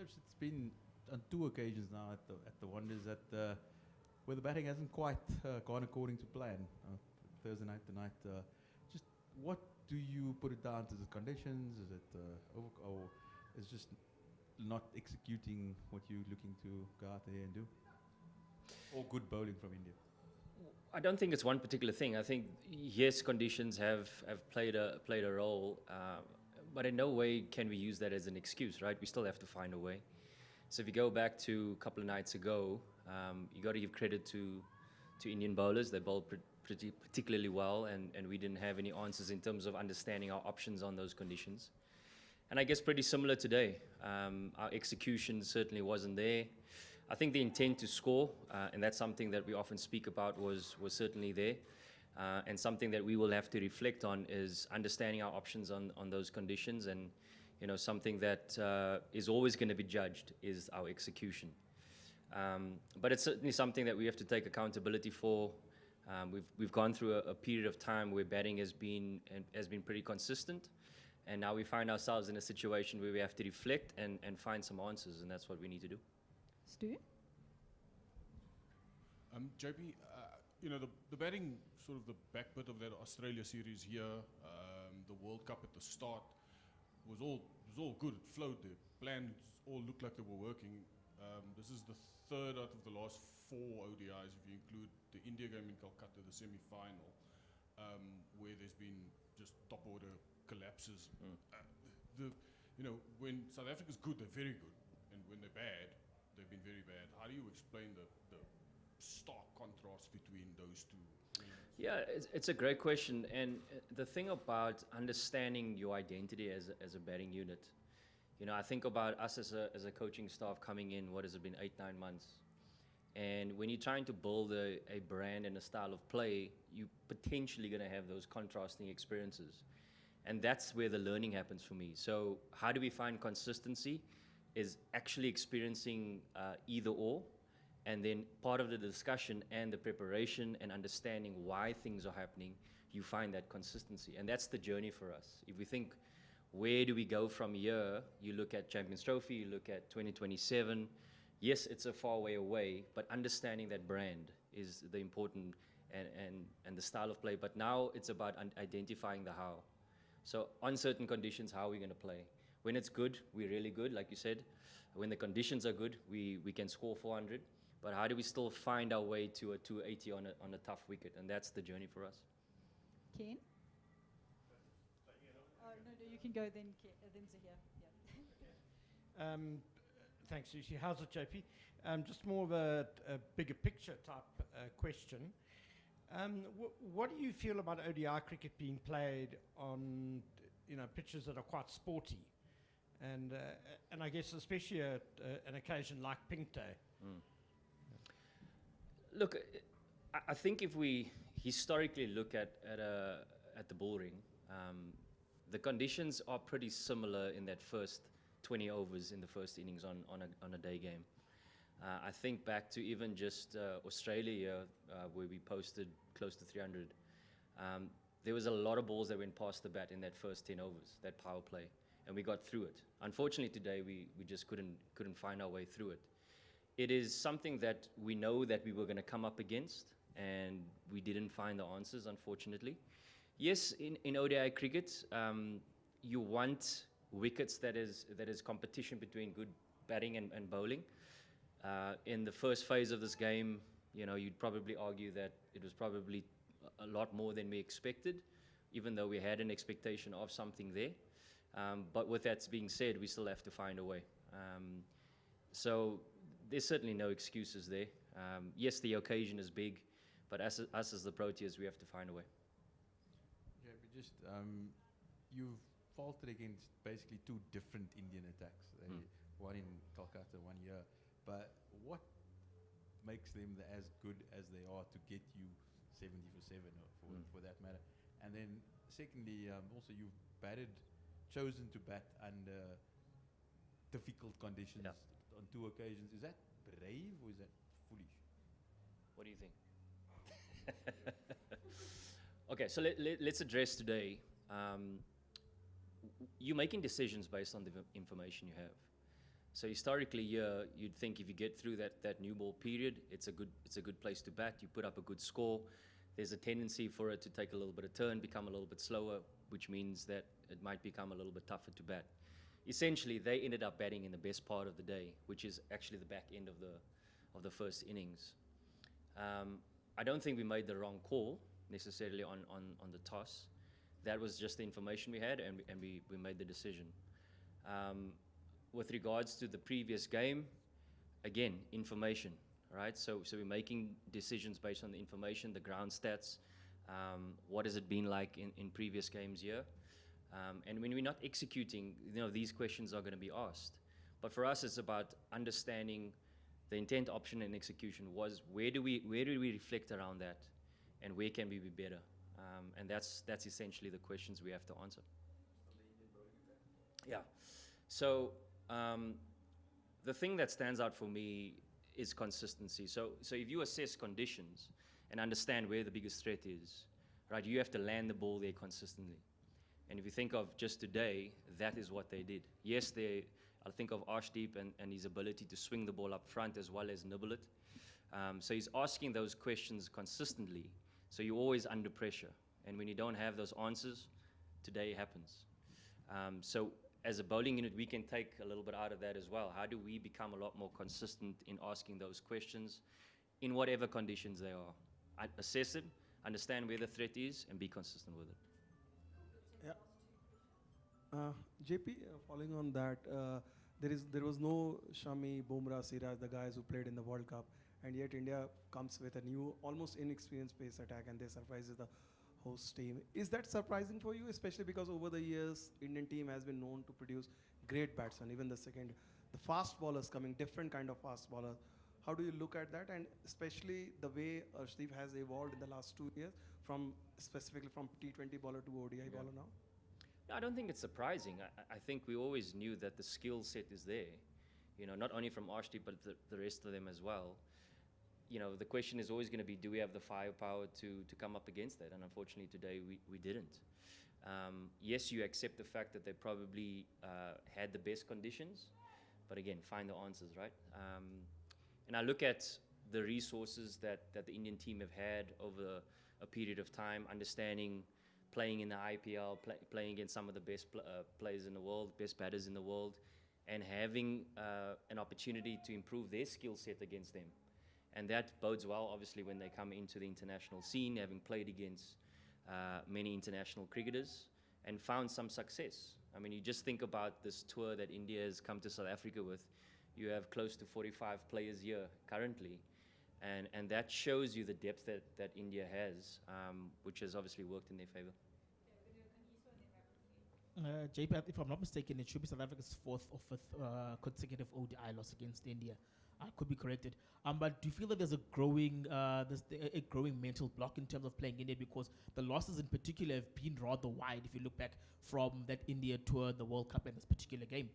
Perhaps it's been on two occasions now at the Wonders that where the batting hasn't quite gone according to plan. Thursday night tonight. Just what do you put it down to? Is it conditions? Is it or is just not executing what you're looking to go out there and do? Or good bowling from India? I don't think it's one particular thing. I think yes, conditions have played a role, but in no way can we use that as an excuse, right? We still have to find a way. So if you go back to a couple of nights ago, you got to give credit to Indian bowlers. They bowled particularly well, and we didn't have any answers in terms of understanding our options on those conditions. And I guess pretty similar today. Our execution certainly wasn't there. I think the intent to score, and that's something that we often speak about, was certainly there. And something that we will have to reflect on is understanding our options on those conditions. And something that is always going to be judged is our execution. But it's certainly something that we have to take accountability for. We've gone through a period of time where batting has been pretty consistent. And now we find ourselves in a situation where we have to reflect and find some answers, and that's what we need to do. Stu? JP, the batting, sort of the back bit of that Australia series here, the World Cup at the start, was all good. It flowed. The plans all looked like they were working. This is the third out of the last 4 ODIs, if you include the India game in Calcutta, the semi-final, where there's been just top order collapses. When South Africa's good, they're very good, and when they're bad, they've been very bad. How do you explain the stark contrast between those two? Yeah, it's a great question. And the thing about understanding your identity as a batting unit, I think about us as a coaching staff coming in, what has it been, 8-9 months? And when you're trying to build a brand and a style of play, you're potentially going to have those contrasting experiences. And that's where the learning happens for me. So how do we find consistency? Is actually experiencing either or, and then part of the discussion and the preparation and understanding why things are happening, you find that consistency. And that's the journey for us. If we think, where do we go from here? You look at Champions Trophy, you look at 2027. Yes, it's a far way away, but understanding that brand is the important and the style of play. But now it's about identifying the how. So on certain conditions, how are we going to play? When it's good, we're really good, like you said. When the conditions are good, we can score 400. But how do we still find our way to a 280 on a tough wicket? And that's the journey for us. Ken? Oh, no, you can go then, then Zahir. Yeah. Thanks, Lucy. How's it, JP? Just more of a bigger picture type question. What do you feel about ODI cricket being played on pitches that are quite sporty? And I guess especially an occasion like Pink Day. Look, I think if we historically look at the bull ring, the conditions are pretty similar in that first 20 overs in the first innings on a day game. I think back to even just Australia, where we posted close to 300. There was a lot of balls that went past the bat in that first 10 overs, that power play, and we got through it. Unfortunately, today we just couldn't find our way through it. It is something that we know that we were going to come up against, and we didn't find the answers, unfortunately. Yes, in ODI cricket, you want wickets that is competition between good batting and bowling. In the first phase of this game, you'd probably argue that it was probably a lot more than we expected, even though we had an expectation of something there. But with that being said, we still have to find a way. So there's certainly no excuses there. Yes, the occasion is big, but us as the Proteas, we have to find a way. Yeah, but just you've faulted against basically 2 different Indian attacks. One in Calcutta, one here. But what makes them as good as they are to get you 70 for 7, or for that matter? And then secondly, also you've chosen to bat under difficult conditions on 2 occasions. Is that brave or is that foolish? What do you think? Okay, so let's address today. You're making decisions based on the information you have. So historically, here you'd think if you get through that new ball period, it's a good place to bat. You put up a good score. There's a tendency for it to take a little bit of turn, become a little bit slower, which means that it might become a little bit tougher to bat. Essentially, they ended up batting in the best part of the day, which is actually the back end of the first innings. I don't think we made the wrong call necessarily on the toss. That was just the information we had, and we made the decision. With regards to the previous game, again, information, right? So we're making decisions based on the information, the ground stats, what has it been like in previous games here. And when we're not executing, these questions are going to be asked. But for us, it's about understanding the intent, option, and execution was where do we reflect around that, and where can we be better? And that's essentially the questions we have to answer. Yeah. So the thing that stands out for me is consistency. So if you assess conditions and understand where the biggest threat is, right, you have to land the ball there consistently. And if you think of just today, that is what they did. Yes, I think of Arshdeep and his ability to swing the ball up front as well as nibble it. So he's asking those questions consistently. So you're always under pressure. And when you don't have those answers, today happens. So as a bowling unit, we can take a little bit out of that as well. How do we become a lot more consistent in asking those questions in whatever conditions they are? Assess it, understand where the threat is, and be consistent with it. Yeah. JP, following on that, there was no Shami, Bumrah, Siraj, the guys who played in the World Cup, and yet India comes with a new, almost inexperienced pace attack, and they surprises the host team. Is that surprising for you, especially because over the years, Indian team has been known to produce great batsmen, even the fast bowlers coming, different kind of fast bowlers. How do you look at that, and especially the way Arshdeep has evolved in the last 2 years, specifically from T20 bowler to ODI bowler now? No, I don't think it's surprising. I think we always knew that the skill set is there, not only from Arshdeep, but the rest of them as well. The question is always going to be, do we have the firepower to come up against that? And unfortunately today we didn't. Yes, you accept the fact that they probably had the best conditions, but again, find the answers, right? And I look at the resources that the Indian team have had over a period of time, understanding playing in the IPL, playing against some of the best players in the world, best batters in the world, and having an opportunity to improve their skill set against them. And that bodes well, obviously, when they come into the international scene, having played against many international cricketers and found some success. I mean, you just think about this tour that India has come to South Africa with. You have close to 45 players here currently. And that shows you the depth that India has, which has obviously worked in their favor. JP, if I'm not mistaken, it should be South Africa's fourth or fifth consecutive ODI loss against India. I could be corrected. But do you feel that there's a growing mental block in terms of playing India, because the losses in particular have been rather wide if you look back from that India tour, the World Cup, and this particular game?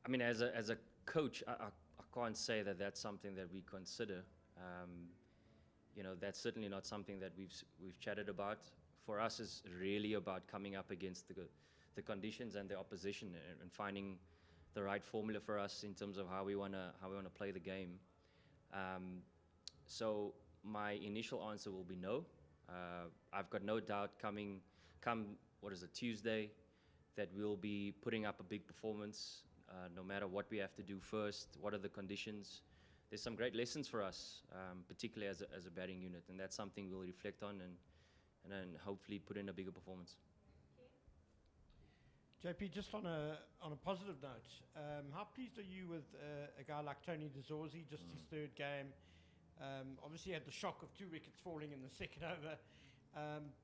I mean, as a coach, I can't say that that's something that we consider. That's certainly not something that we've chatted about. For us, it's really about coming up against the conditions and the opposition and finding the right formula for us in terms of how we want to play the game. So my initial answer will be no. I've got no doubt come Tuesday, that we'll be putting up a big performance, no matter what we have to do first, what are the conditions. There's some great lessons for us, particularly as a batting unit, and that's something we'll reflect on and then hopefully put in a bigger performance. JP, just on a positive note, how pleased are you with a guy like Tony De Zorzi, just his third game? Obviously, he had the shock of 2 wickets falling in the second over,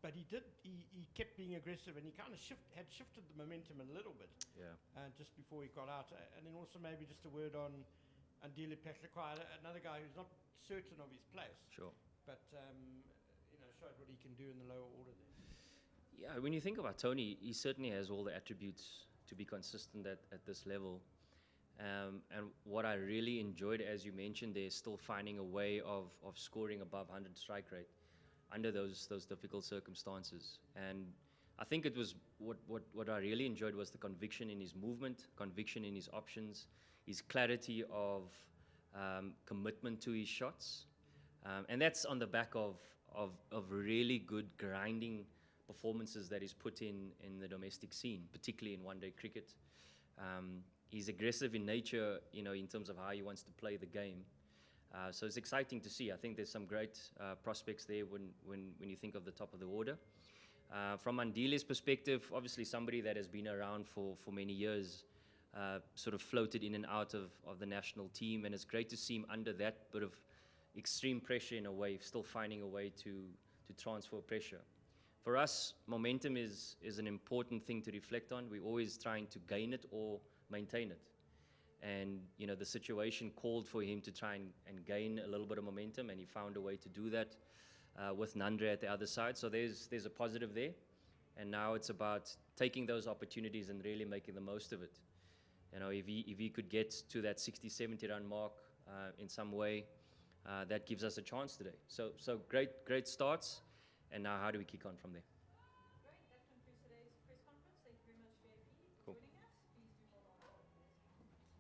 but he kept being aggressive, and he kind of had shifted the momentum a little bit. Yeah. Just before he got out, and then also maybe just a word on Andile Petlakwa, another guy who's not certain of his place. Sure. But showed what he can do in the lower order there. Yeah, when you think about Tony, he certainly has all the attributes to be consistent at this level. And what I really enjoyed, as you mentioned, they're still finding a way of scoring above 100 strike rate under those difficult circumstances. And I think it was what I really enjoyed was the conviction in his movement, conviction in his options, his clarity of commitment to his shots. And that's on the back of really good grinding performances that he's put in the domestic scene, particularly in one-day cricket. He's aggressive in nature, you know, in terms of how he wants to play the game. So it's exciting to see. I think there's some great prospects there when you think of the top of the order. From Andile's perspective, obviously somebody that has been around for many years, sort of floated in and out of the national team, and it's great to see him under that bit of extreme pressure in a way, still finding a way to transfer pressure. For us, momentum is an important thing to reflect on. We're always trying to gain it or maintain it. And, you know, the situation called for him to try and gain a little bit of momentum, and he found a way to do that with Nandre at the other side. So there's a positive there. And now it's about taking those opportunities and really making the most of it. You know, if he could get to that 60, 70 run mark in some way, that gives us a chance today. So great starts. And now how do we kick on from there?